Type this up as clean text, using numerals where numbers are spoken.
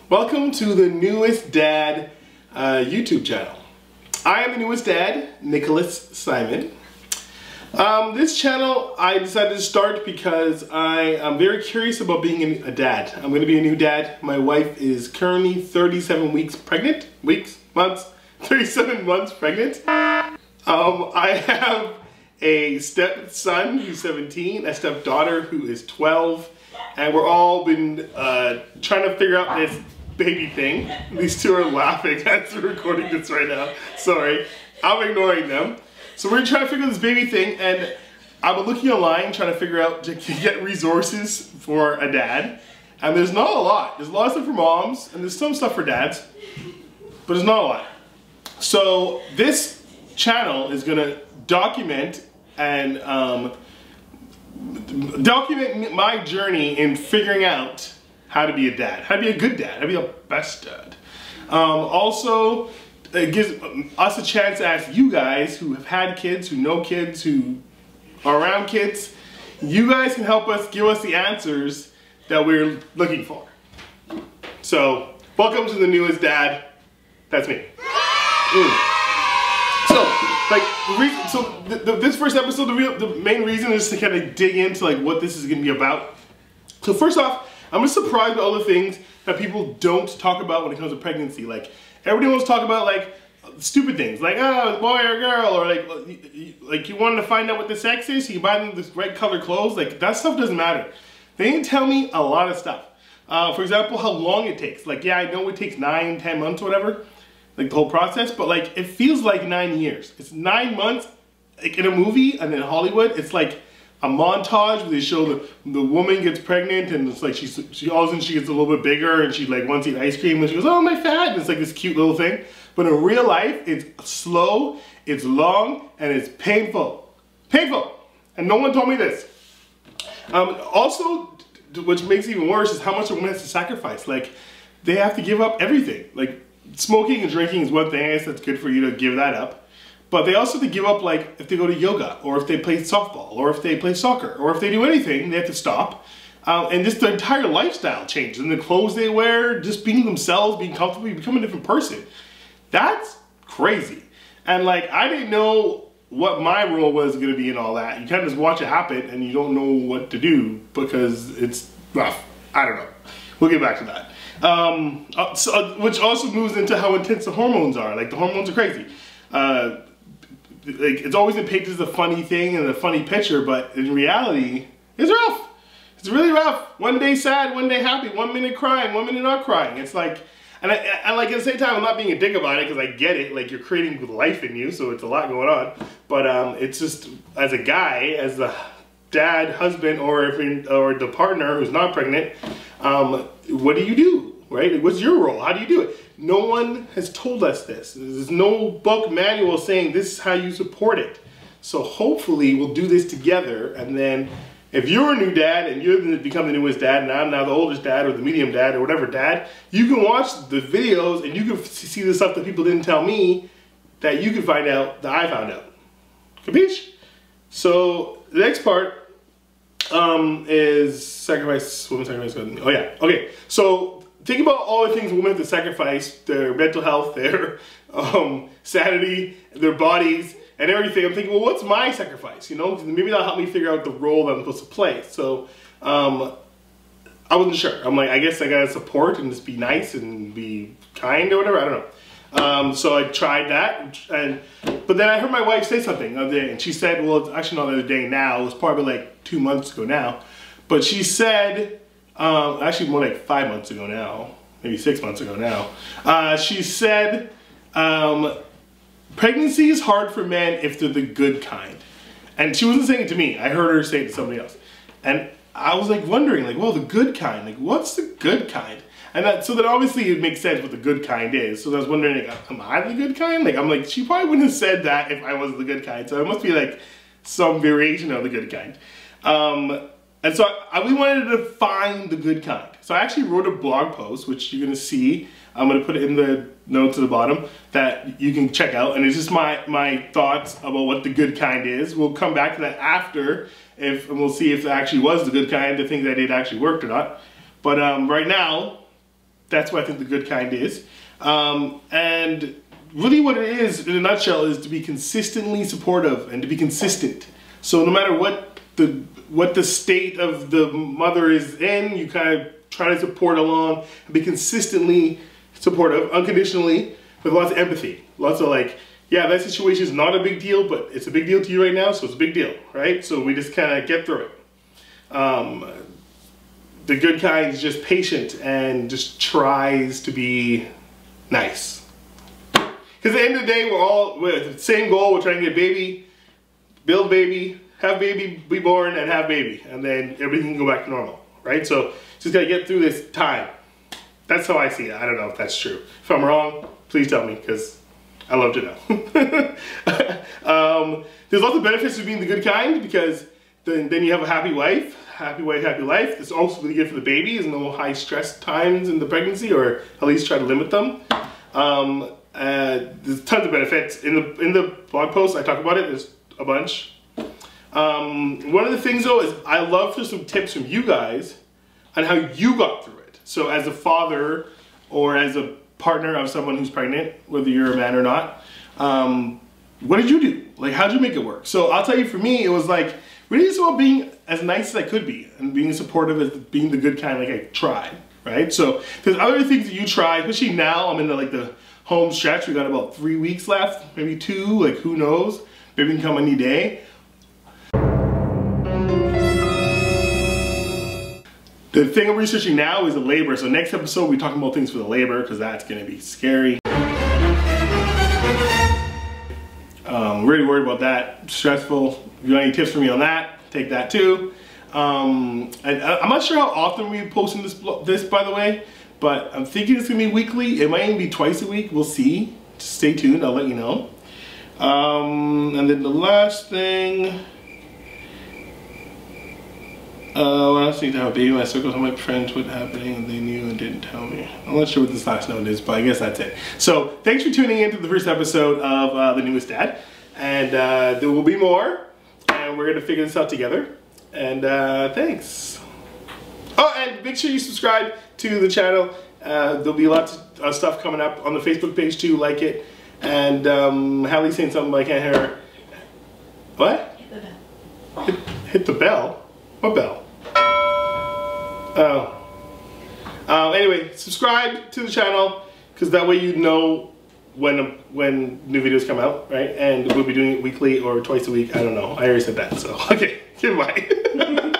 Welcome to the Newest Dad YouTube channel. I am the newest dad, Nicholas Simon. This channel I decided to start because I am very curious about being a dad. I'm going to be a new dad. My wife is currently 37 weeks pregnant. Months? 37 months pregnant. I have a stepson who's 17, a stepdaughter who is 12, and we're all been trying to figure out this baby thing. These two are laughing as we're recording this right now. Sorry, I'm ignoring them. So we're trying to figure out this baby thing, and I've been looking online trying to figure out to get resources for a dad. And there's not a lot. There's a lot of stuff for moms, and there's some stuff for dads, but there's not a lot. So this channel is gonna document and document my journey in figuring out how to be a dad, how to be a good dad, how to be a best dad. Also, it gives us a chance to ask you guys who have had kids, who know kids, who are around kids. You guys can help us, give us the answers that we're looking for. So, welcome to the newest dad. That's me. This first episode, the main reason is to kind of dig into like what this is going to be about. So first off, I'm just surprised by all the things that people don't talk about when it comes to pregnancy. Like, everybody wants to talk about like stupid things, like, oh, boy or girl, or like you wanted to find out what the sex is, so you buy them this red color clothes. Like, that stuff doesn't matter. They didn't tell me a lot of stuff. For example, how long it takes. Like, yeah, I know it takes 9, 10 months or whatever, like the whole process, but like, it feels like 9 years. It's 9 months, like in a movie, and in Hollywood, it's like a montage where they show the woman gets pregnant, and it's like all of a sudden she gets a little bit bigger, and she like wants to eat ice cream, and she goes, oh, my fat, and it's like this cute little thing. But in real life, it's slow, it's long, and it's painful. Painful! And no one told me this. Also, which makes it even worse, is how much a woman has to sacrifice. Like, they have to give up everything. Like, smoking and drinking is one thing, I guess that's good for you to give that up. But they also have to give up, like, if they go to yoga, or if they play softball, or if they play soccer, or if they do anything, they have to stop. And just their entire lifestyle changes. And the clothes they wear, just being themselves, being comfortable, you become a different person. That's crazy. And, like, I didn't know what my role was going to be in all that. You kind of just watch it happen, and you don't know what to do, because it's rough. I don't know. We'll get back to that. Which also moves into how intense the hormones are. Like, the hormones are crazy. Like, it's always been painted as a funny thing and a funny picture, but in reality, it's rough. It's really rough. One day sad, one day happy, 1 minute crying, 1 minute not crying. It's like, and like at the same time, I'm not being a dick about it because I get it. Like, you're creating life in you, so it's a lot going on. But it's just, as a guy, as the dad, husband, or the partner who's not pregnant, what do you do, right? What's your role? How do you do it? No one has told us this. There's no book manual saying this is how you support it. So hopefully we'll do this together, and then if you're a new dad and you've become the newest dad, and I'm now the oldest dad or the medium dad or whatever dad, you can watch the videos and you can see the stuff that people didn't tell me that you can find out that I found out. Capiche? So the next part is sacrifice, women sacrifice. Oh yeah, okay. So think about all the things women have to sacrifice: their mental health, their sanity, their bodies, and everything. I'm thinking, well, what's my sacrifice? You know, maybe that'll help me figure out the role that I'm supposed to play. So I wasn't sure. I'm like, I guess I gotta support and just be nice and be kind or whatever. I don't know. So I tried that, but then I heard my wife say something the other day, and she said, well, it's actually not the other day now. It was probably like 2 months ago now, but she said, actually more like 5 months ago now, maybe 6 months ago now. She said, pregnancy is hard for men if they're the good kind. And she wasn't saying it to me. I heard her say it to somebody else. And I was like wondering, like, well, the good kind, like, what's the good kind? And so that obviously it makes sense what the good kind is. So I was wondering, like, am I the good kind? Like, I'm like, she probably wouldn't have said that if I was the good kind. So it must be like some variation of the good kind. And so we wanted to find the good kind. So I actually wrote a blog post, which you're gonna see. I'm gonna put it in the notes at the bottom that you can check out. And it's just my thoughts about what the good kind is. We'll come back to that after, and we'll see if it actually was the good kind, the things I did actually worked or not. But right now, That's what I think the good kind is. And really what it is, in a nutshell, is to be consistently supportive and to be consistent. So no matter what the state of the mother is in, you kind of try to support along and be consistently supportive, unconditionally, with lots of empathy. Lots of like, yeah, that situation is not a big deal, but it's a big deal to you right now, so it's a big deal, right? So we just kind of get through it. The good kind is just patient and just tries to be nice. Because at the end of the day, we're all with the same goal. We're trying to get baby, build baby, have baby, be born, and have baby. And then everything can go back to normal, right? So just gotta get through this time. That's how I see it. I don't know if that's true. If I'm wrong, please tell me, because I love to know. There's lots of benefits to being the good kind, because then you have a happy wife. Happy wife, happy life. It's also really good for the baby. There's no high stress times in the pregnancy, or at least try to limit them. There's tons of benefits. In the blog post, I talk about it. There's a bunch. One of the things though is I love for some tips from you guys on how you got through it. So as a father or as a partner of someone who's pregnant, whether you're a man or not, what did you do? Like, how'd you make it work? So I'll tell you, for me, it was like, really just about being as nice as I could be and being supportive, as being the good kind, like I tried, right? So there's other things that you try, especially now. I'm in the home stretch. We got about 3 weeks left, maybe 2, like who knows? Baby can come any day. The thing I'm researching now is the labor. So next episode, we're talking about things for the labor, because that's gonna be scary. Really worried about that, stressful. If you have any tips for me on that, take that too. And I'm not sure how often we're posting this, by the way, but I'm thinking it's gonna be weekly. It might even be twice a week, we'll see. Just stay tuned, I'll let you know. And then the last thing, when I was thinking to have a baby, my circles of my friends what happening and they knew and didn't tell me. I'm not sure what this last note is, but I guess that's it. So thanks for tuning in to the first episode of The Newest Dad. And there will be more, and we're gonna figure this out together. And thanks. Oh, and make sure you subscribe to the channel. There'll be lots of stuff coming up on the Facebook page too, like it. And Hallie's saying something, but I can't hear her. What? Hit the bell. Hit the bell? What bell? Oh. Anyway, subscribe to the channel, because that way you know when new videos come out, right? And we'll be doing it weekly or twice a week. I don't know. I already said that, so okay. Goodbye.